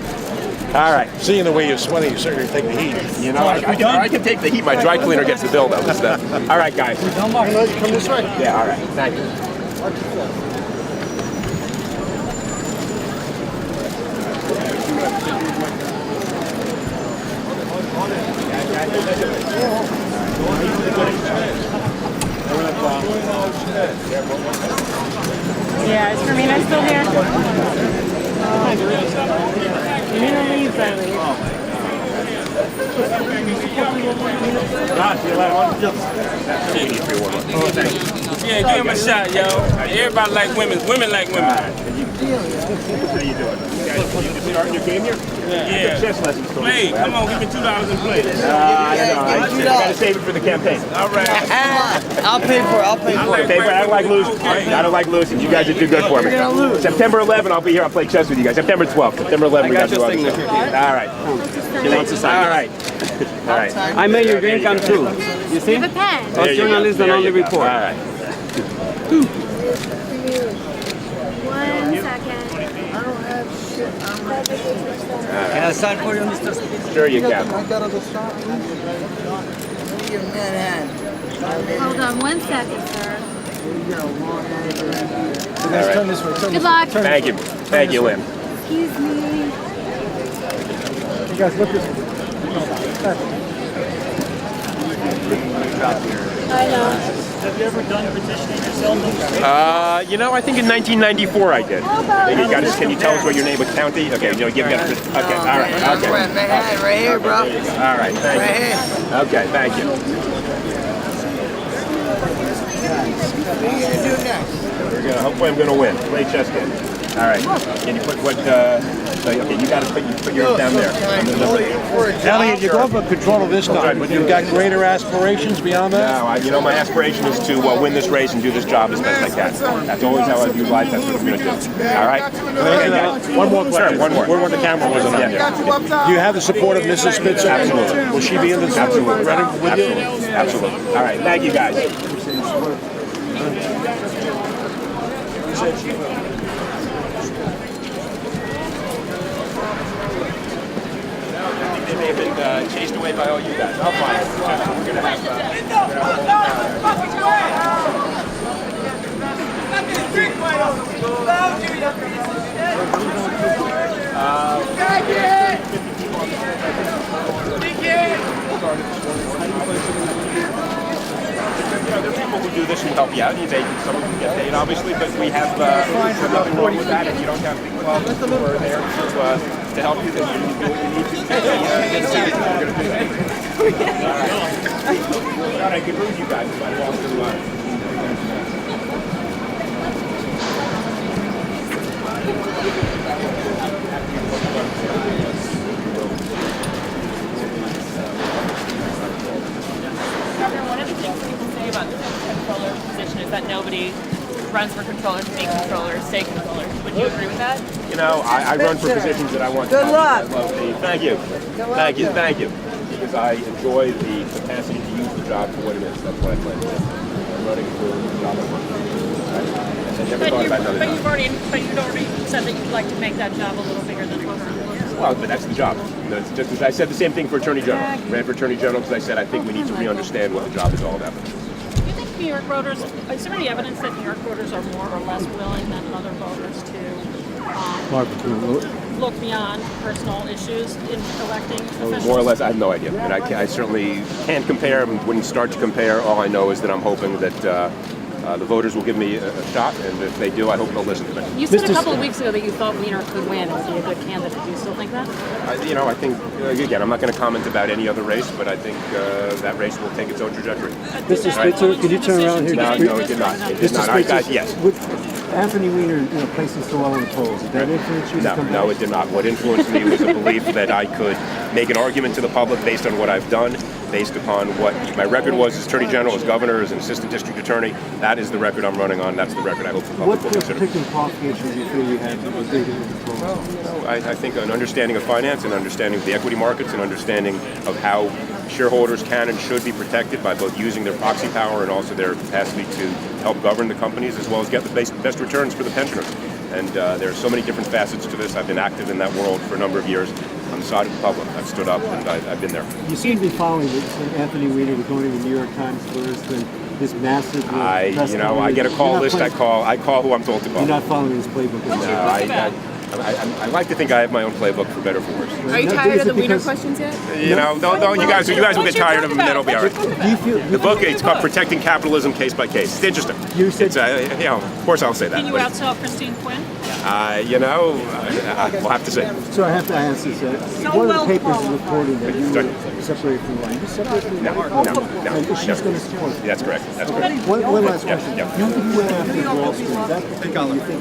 All right. Seeing the way you're sweating, you certainly take the heat. You know, I can take the heat. My dry cleaner gets the bill, though. All right, guys. Come this way. Yeah, all right. Thank you. Yeah, is Fermina still here? Fermina leaves, I leave. Yeah, give him a shot, yo. Everybody like women. Women like women. How you doing? You starting your game here? Yeah. Chess lessons. Play. Come on, give me $2 and play. I know. I gotta save it for the campaign. All right. I'll pay for it. I don't like losing. I don't like losing. You guys are too good for me. September 11, I'll be here. I'll play chess with you guys. September 12th. September 11, we got to do other stuff. All right. He wants to sign. All right. All right. I made your dream come true. You see? Give a pen. Us journalists and only report. All right. 1 second. Can I sign for you, Mr. Spitzer? Sure you can. Hold on 1 second, sir. All right. Good luck. Thank you. Thank you, Lynn. Excuse me. You guys look at I know. Have you ever done petitioning yourself? You know, I think in 1994 I did. Maybe you guys, can you tell us what your name was? County? Okay, you know, give me a, okay, all right, okay. Right here, bro. All right, thank you. Okay, thank you. Hopefully I'm gonna win. Play chess game. All right. Can you put what? Okay, you got to put yours down there. Elliot, you go up for control this time, but you've got greater aspirations beyond that? No, you know, my aspiration is to win this race and do this job as best I can. That's always how I view life. That's what I'm going to do. All right? Okay, one more question. Sure, one more. Where the camera wasn't on. Do you have the support of Mrs. Spitzer? Absolutely. Will she be in the Absolutely. ready with you? Absolutely. All right. Thank you, guys. They may have been chased away by all you guys. I'll find it. We're going to have there are people who do this who help you out. Some of them get paid, obviously, but we have nothing wrong with that. If you don't have big clubs who are there to help you, then you do what you need to. We're going to do that. All right, I could lose you guys if I lost this line. One of the things people say about the controller position is that nobody runs for controller to be controller, stay controller. Would you agree with that? You know, I run for positions that I want to Good luck. Thank you. Thank you. Thank you. Because I enjoy the capacity to use the job for what it is. That's what I plan to do. I'm running for the job I want. I never thought about another job. You'd already said that you'd like to make that job a little bigger than voter influence. Well, but that's the job. You know, it's just as I said the same thing for Attorney General. Ran for Attorney General because I said I think we need to re-understand what the job is all about. Do you think New York voters, is there any evidence that New York voters are more or less willing than other voters to look beyond personal issues in electing officials? More or less, I have no idea. And I certainly can't compare and wouldn't start to compare. All I know is that I'm hoping that the voters will give me a shot, and if they do, I hope they'll listen to me. You said a couple of weeks ago that you thought Weiner could win and be a good candidate. Do you still think that? I think, again, I'm not going to comment about any other race, but I think that race will take its own trajectory. Mr. Spitzer, could you turn around here? No, it did not. It did not. Yes. With Anthony Weiner, placing so well in the polls, did that influence you? No, it did not. What influenced me was a belief that I could make an argument to the public based on what I've done, based upon what my record was as Attorney General, as Governor, as an Assistant District Attorney. That is the record I'm running on. That's the record I hope the public will consider. What particular qualifications do you feel you had that were big in the polls? Well, I think an understanding of finance, an understanding of the equity markets, an understanding of how shareholders can and should be protected by both using their proxy power and also their capacity to help govern the companies as well as get the best returns for the pensioners. And there are so many different facets to this. I've been active in that world for a number of years on the side of the public. I've stood up and I've been there. You seem to be following Anthony Weiner was going to the New York Times first and this massive press I get a call list. I call who I'm told to call. You're not following his playbook. No, I like to think I have my own playbook for better or for worse. Are you tired of the Weiner questions yet? You guys will get tired of them, and then it'll be all right. The book, it's called Protecting Capitalism Case by Case. It's interesting. Of course I'll say that. Can you outsell Christine Quinn? We'll have to see. So I have to ask this. One of the papers is reporting that you were separated from the line. You separated from the line? No. She's going to support you. That's correct. That's correct. One last question. You went after Wall Street. Is that you think going after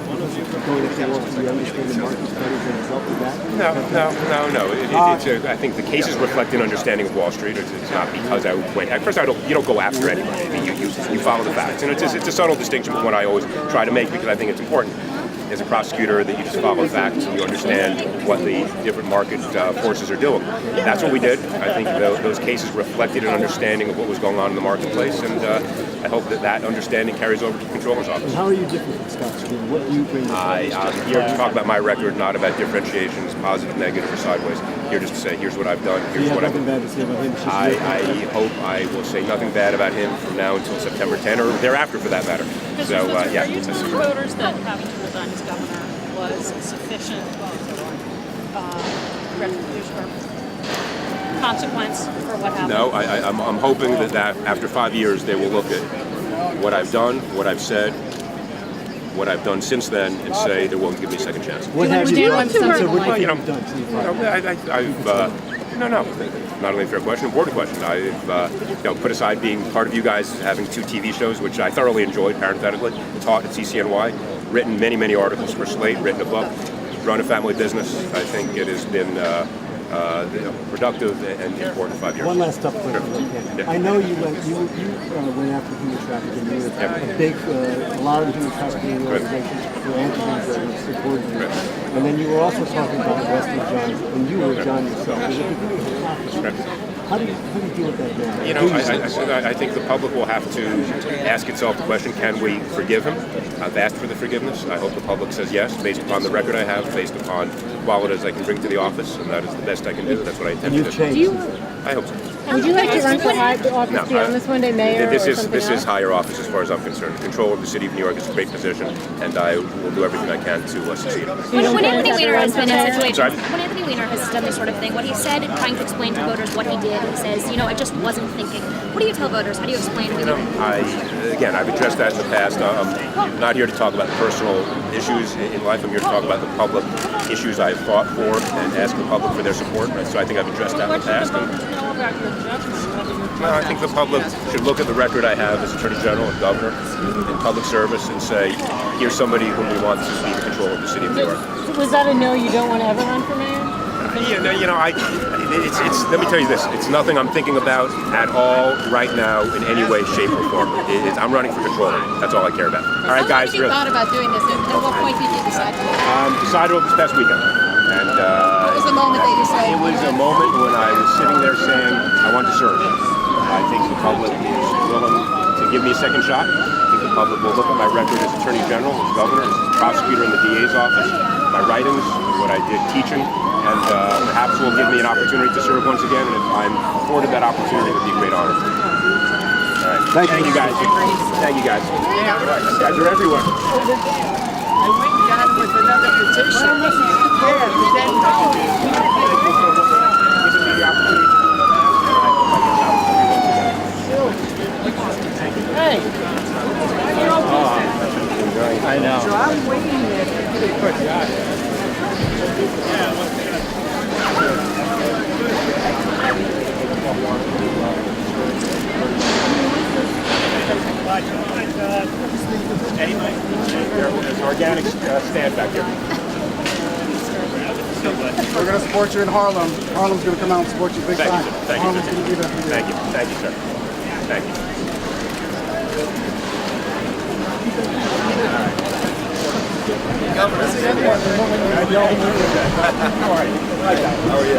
Wall Street, you understand the markets better than result of that? No. I think the cases reflect an understanding of Wall Street. It's not because I went. First, you don't go after anybody. I mean, you follow the facts, and it's a subtle distinction, but one I always try to make because I think it's important. As a prosecutor, that you just follow facts and you understand what the different market forces are doing. That's what we did. I think those cases reflected an understanding of what was going on in the marketplace, and I hope that understanding carries over to the Comptroller's office. And how are you different from Scott Steele? What do you bring? I'm here to talk about my record, not about differentiations, positive, negative, or sideways. Here just to say, here's what I've done. Here's what I've done. Bad to say about him? I hope I will say nothing bad about him from now until September 10 or thereafter, for that matter. So, yeah. Are you telling voters that having to resign as governor was sufficient retribution or consequence for what happened? No, I'm hoping that after 5 years they will look at what I've done, what I've said, what I've done since then, and say they won't give me a second chance. What have you done? Not only a fair question, important question. I've put aside being part of you guys having 2 TV shows, which I thoroughly enjoyed, parenthetically, taught at CCNY, written many articles for Slate, written a book, run a family business. I think it has been productive and important 5 years. One last tough question. Yeah. I know you went after human trafficking. You were a lot of the human trafficking organizations were anti-human supported you. And then you were also talking about arresting John, and you were John yourself. How do you deal with that now? I think the public will have to ask itself the question, can we forgive him? I've asked for the forgiveness. I hope the public says yes, based upon the record I have, based upon qualities I can bring to the office, and that is the best I can do. That's what I intend to do. I hope so. Would you like to run for high office beyond this one day, mayor? This is higher office as far as I'm concerned. Control of the city of New York is a great position, and I will do everything I can to succeed. When Anthony Weiner has been in a situation, when Anthony Weiner has done this sort of thing, what he said, trying to explain to voters what he did, he says, I just wasn't thinking. What do you tell voters? How do you explain what you did? I've addressed that in the past. I'm not here to talk about personal issues in life. I'm here to talk about the public issues I've fought for and ask the public for their support. So I think I've addressed that in the past. I think the public should look at the record I have as Attorney General and Governor in public service and say, here's somebody whom we want to be in control of the city of New York. Was that a no, you don't want to ever run for mayor? Let me tell you this. It's nothing I'm thinking about at all right now in any way, shape, or form. I'm running for controller. That's all I care about. All right, guys. You thought about doing this. At what point did you decide to do it? Decided over this past weekend. And what was the moment that you said? It was a moment when I was sitting there saying, I want to serve. I think the public is willing to give me a second shot. I think the public will look at my record as Attorney General, as Governor, as Prosecutor in the DA's office, my writings, what I did teaching, and perhaps will give me an opportunity to serve once again. And if I'm afforded that opportunity, it would be a great honor. All right. Thank you guys. Thank you guys. You guys are everywhere. I went down with another petition. Hey. I know. So I'm waiting there for you to put There's an organic stand back here. We're going to support you in Harlem. Harlem's going to come out and support you big time. Thank you, Harlem's going to be there for you. Thank you. Thank you, sir. Thank you. How are you?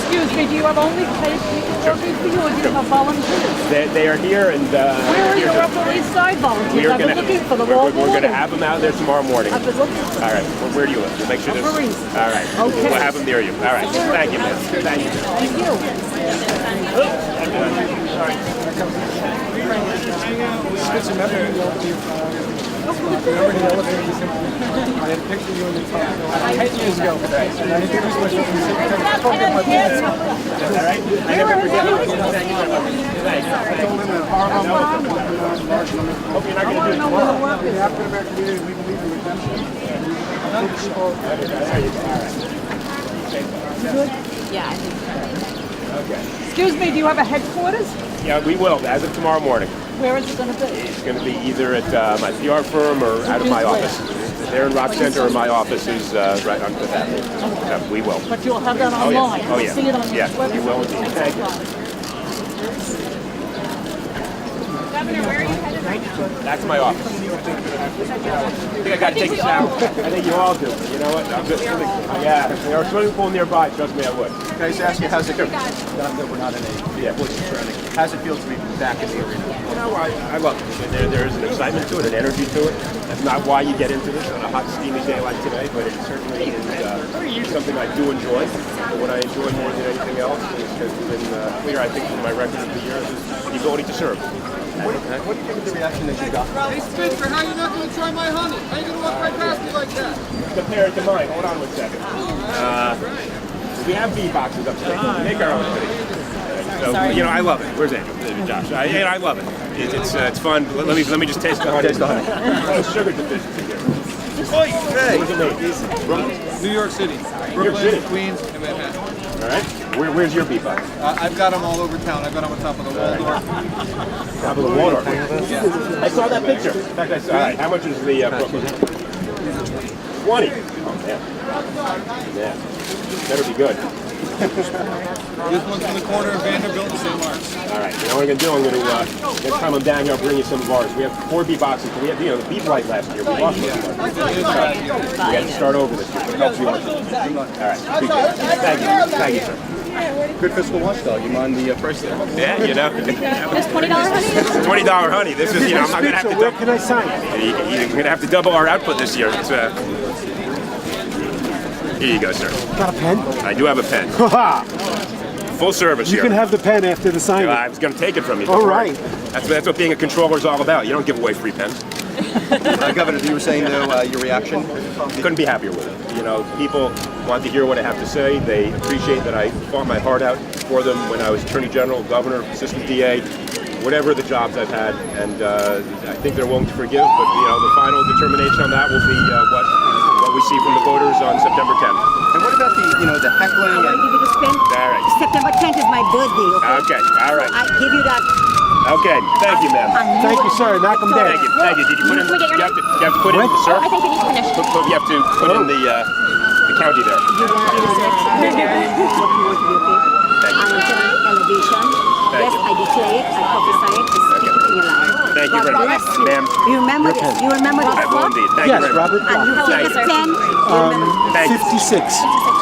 Excuse me, do you have only paid people working for you, or do you have volunteers? They are here, and where are your Upper East Side volunteers? I've been looking for them all morning. We're going to have them out there tomorrow morning. I've been looking for them. All right. Well, where do you live? We'll make sure this. Upper East. All right. Okay. We'll have them near you. All right. Thank you, man. Thank you. Thank Spitzer, remember the elevator? I had a picture of you in the top 10 years ago. And I introduced myself and said, all right? I never forget. Thank you very much. I told him that Harlem was a large number. I want to know where the work is. The African American community, we believe in redemption. Good? Yeah, I think so. Okay. Excuse me, do you have a headquarters? Yeah, we will, as of tomorrow morning. Where is it going to be? It's going to be either at my PR firm or out of my office. There in Rock Center, or my office is right on Fifth Avenue. We will. But you'll have that online. Oh, yeah. See it on your website. You will indeed. Thank you. Governor, where are you headed right now? That's my office. I think I got to take a shower. I think you all do. You know what? I'm just really, yeah. If there were a swimming pool nearby, trust me, I would. Can I just ask you, how's it feel? Not that we're not in a voice surrounding. How's it feel to be back in the arena? You know, I love it. There is an excitement to it, an energy to it. That's not why you get into this on a hot, steamy day like today, but it certainly is something I do enjoy. But what I enjoy more than anything else is, has been clear, I think, from my record of the years, is the ability to serve. What do you think of the reaction that you got? Hey, Spitzer, how are you not going to try my honey? How are you going to walk right past me like that? Compare it to mine. Hold on one second. We have bee boxes upstairs. We make our own honey. So, you know, I love it. Where's Andrew? Josh. I love it. It's fun. Let me just taste the honey. Taste the honey. No sugar deficiency here. Hey. Where's it made? Brooklyn? New York City. New York City. Queens, and Manhattan. All right. Where's your bee box? I've got them all over town. I've got them on top of the Waldorf. Top of the Waldorf. Yeah. I saw that picture. In fact, I saw. All right. How much is the Brooklyn? 20. Oh, man. Yeah. Better be good. This one's in the corner of Vanderbilt and St. Mark's. All right. You know what I'm going to do? I'm going to, next time I'm down here, I'll bring you some of ours. We have 4 bee boxes. We had, the bee blight last year. We lost those. We got to start over this year. It helps you. All right. Appreciate it. Thank you. Thank you, sir. Good fiscal watchdog. You mind the price there? Yeah, you know. This $20 honey? $20 honey. This is, I'm not going to have to. Where can I sign? You're going to have to double our output this year. It's, here you go, sir. Got a pen? I do have a pen. Full service You here. can have the pen after the signing. I was going to take it from you. All right. That's what being a controller is all about. You don't give away free pens. Governor, you were saying, though, your reaction? Couldn't be happier with it. You know, people want to hear what I have to say. They appreciate that I fought my heart out for them when I was Attorney General, Governor, Assistant DA, whatever the jobs I've had. And I think they're willing to forgive. But, the final determination on that will be what we see from the voters on September 10th. And what about the heckling? I give you this pen. All right. September 10th is my birthday. Okay. All right. I give you that. Okay, thank you, ma'am. Thank you, sir. Knock them down. Thank you. Thank you. Did you put in? Can we get your You have to put in the sir. I think you need to finish. You have to put in the county there. I am telling elevation. Yes, I declare it, I prophesy it, I speak it in your life. Thank you very much, ma'am. You remember this? You remember this? I will indeed. Thank you Yes, very much. Robert. And you take a pen. Thank you. 56. Do you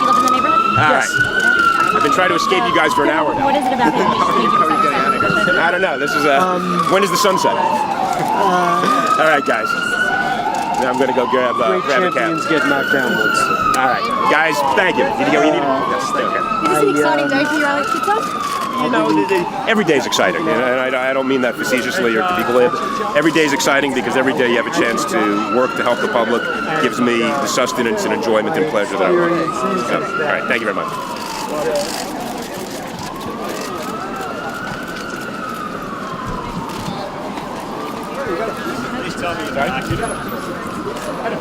live in the neighborhood? All right. I've been trying to escape you guys for an hour now. What is it about him? I don't know. This is when is the sunset? All right, guys. Now I'm going to go grab a cab. Champions get knocked down once. All right, guys. Thank you. Did you get what you needed? Yes. Thank you. Is this an exciting day for you, Alex Spitzer? You know, every day is exciting, and I don't mean that facetiously or to be glib. Every day is exciting because every day you have a chance to work to help the public. It gives me the sustenance and enjoyment and pleasure that I want. So, all right, thank you very much.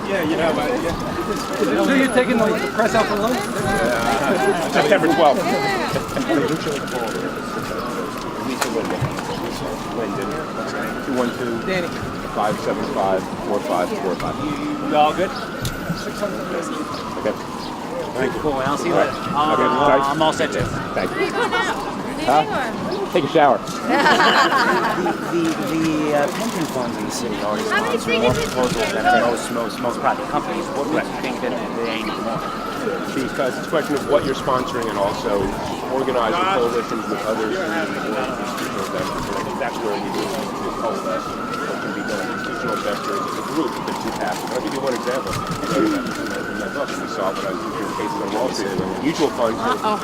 Yeah, you know, so you're taking the press out for lunch? September 12th. Linden. 212 Danny. 575-4545. All good? Okay. Thank you. Cool, I'll see you later. Okay. I'm all set, too. Thank you. Where are you going now? Take a shower. The pension funds in the city are sponsoring more proposals than most private companies. What makes you think that they ain't more? Because it's a question of what you're sponsoring and also organizing coalitions with others who are institutional investors. And I think that's where we need to coalesce what can be done. Institutional investors as a group have been too passive. I'll give you one example. In my book, we saw when I was doing cases on Wall Street. Mutual funds are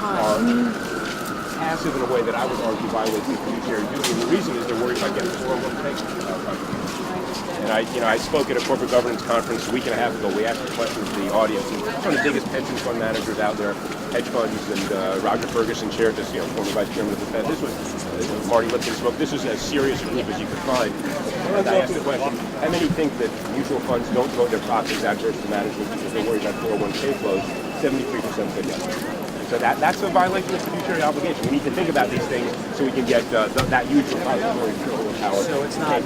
passive in a way that I would argue violates the fiduciary duty. And the reason is they're worried about getting 401k. And I spoke at a corporate governance conference a week and a half ago. We asked the question of the audience, and some of the biggest pension fund managers out there, hedge funds, and Roger Ferguson chaired this, former vice chairman of the Fed. This was Marty Lipton spoke. This is as serious a group as you could find. And I asked the question: how many think that mutual funds don't grow their profits adverse to management because they're worried about 401k flows? 73% said yes. So that's a violation of fiduciary obligation. We need to think about these things so we can get that huge repository power. So it's not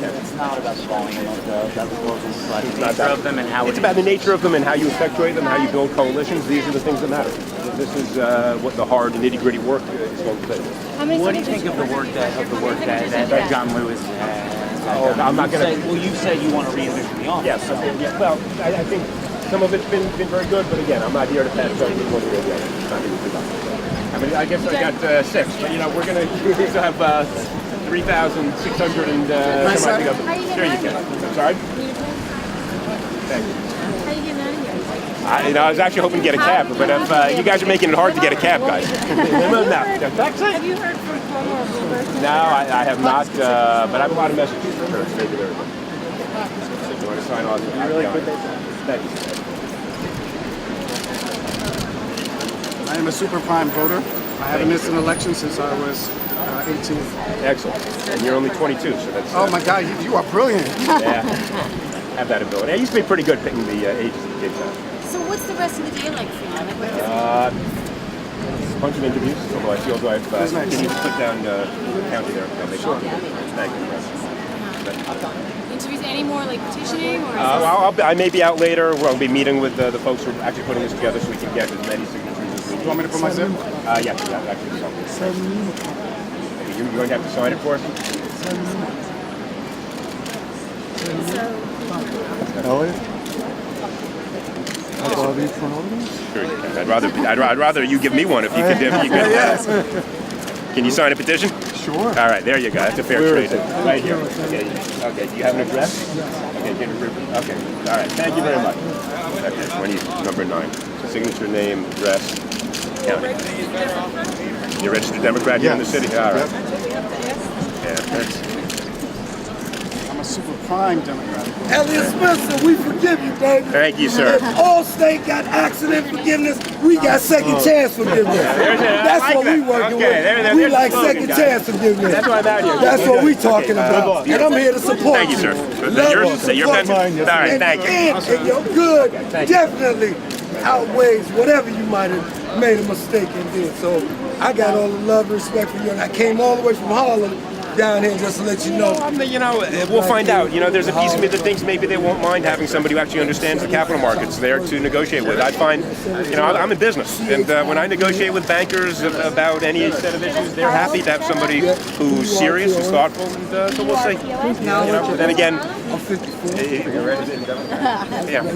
about the volume of the proposals, but the nature of them and how it's about the nature of them and how you effectuate them, how you build coalitions. These are the things that matter. This is what the hard nitty-gritty work is going to be. What do you think of the work that John Lewis has? I'm not going to. Well, you said you want to re-envision the office. Yes. So. Yeah, well, I think some of it's been very good, but again, I'm not here to pass judgment one way or the other. I mean, I guess I got 6, but we're going to still have 3,600 and some I think. Sure you can. I'm sorry. Thank you. How are you getting out of here? I was actually hoping to get a cab, but if you guys are making it hard to get a cab, guys. No. Have you heard from former Bluebird? No, I have not, but I have a lot of messages from her. Thank you very much. You want to sign on? Thank you. I am a super prime voter. I haven't missed an election since I was 18. Excellent. And you're only 22, so that's... Oh my God, you are brilliant. Yeah, have that ability. I used to be pretty good picking the ages of the kids out. So what's the rest of the day like for you? Like, what A bunch of interviews, although I feel I've can you put down the county there? Sure. Thank you. interviews any more like petitioning? Or I may be out later. We'll be meeting with the folks who are actually putting this together so we can get as many signatures as we need. You want me to put my zip? Yeah, actually. You're going to have to sign it for us? Eliot? Sure you can. I'd rather you give me one if you could. Yes. Can you sign a petition? Sure. All right, there you go. That's a fair Where trade. is it? Right here. Okay. Do you have an address? Okay. Get a ribbon. Okay. All right. Thank you very much. Okay. When you number 9. Signature, name, address, county. You're a registered Democrat here in the city. All right. Yeah. That's... I'm a super prime Democrat. Eliot Spitzer, we forgive you, baby. Thank you, sir. If all state got accident forgiveness, we got second chance forgiveness. That's what we working with. We like second chance forgiveness. That's why I'm out here. That's what we talking about. And I'm here to support you. Thank you, sir. Your pension. All right, thank you. And your good definitely outweighs whatever you might have made a mistake in doing. So I got all the love and respect for you. And I came all the way from Harlem down here just to let you know. We'll find out. There's a piece of me that thinks maybe they won't mind having somebody who actually understands the capital markets there to negotiate with. I find, I'm in business, and when I negotiate with bankers about any set of issues, they're happy to have somebody who's serious, who's thoughtful, and so we'll see. Then again,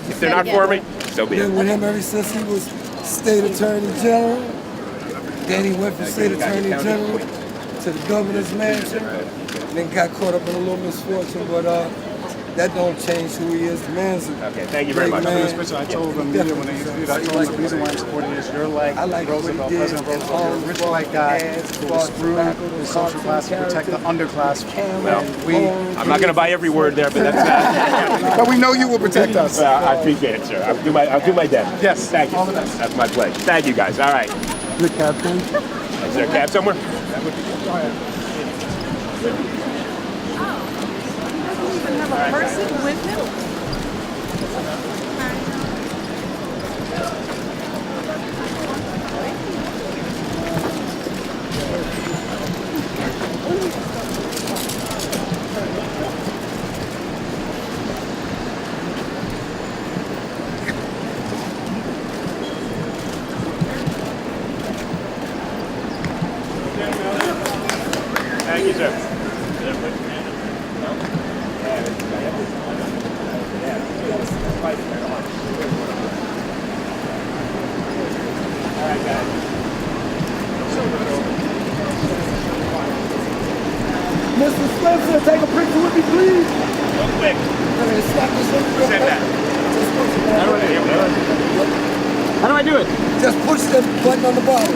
if they're not for me, so be it. With him ever since he was state attorney general, then he went from state attorney general to the governor's mansion, and then got caught up in a little misfortune, but that don't change who he is. The man's okay. Thank you very much. Spitzer, I told them when they interviewed, I told them the reason why I'm supporting is you're like Roosevelt, President Roosevelt, you're a rich white guy who will screw the social class to protect the underclass. Well, I'm not going to buy every word there, but that's. But we know you will protect us. I appreciate it, sir. I'll do my best. Yes. Thank you. All the best. That's my pleasure. Thank you, guys. All right. Good captain. Is there a cab somewhere? Go ahead. Have a person with him? Thank you, sir. Mr. Spitzer, take a picture with me, please. Real quick. Snap this one. Send that. How do I do it? Just push the button on the bottom.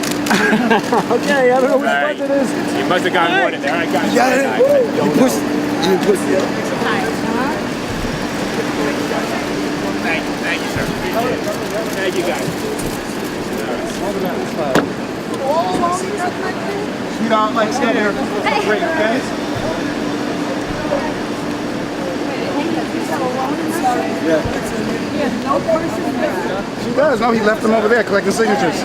Okay, I don't know which button it is. You must have gotten one in there. All right, guys. You got it? You push it. You push it. Thank you, sir. Appreciate it. Thank you, guys. Sweetheart, like stay there. Great, okay? Yeah. She does. No, he left them over there collecting signatures.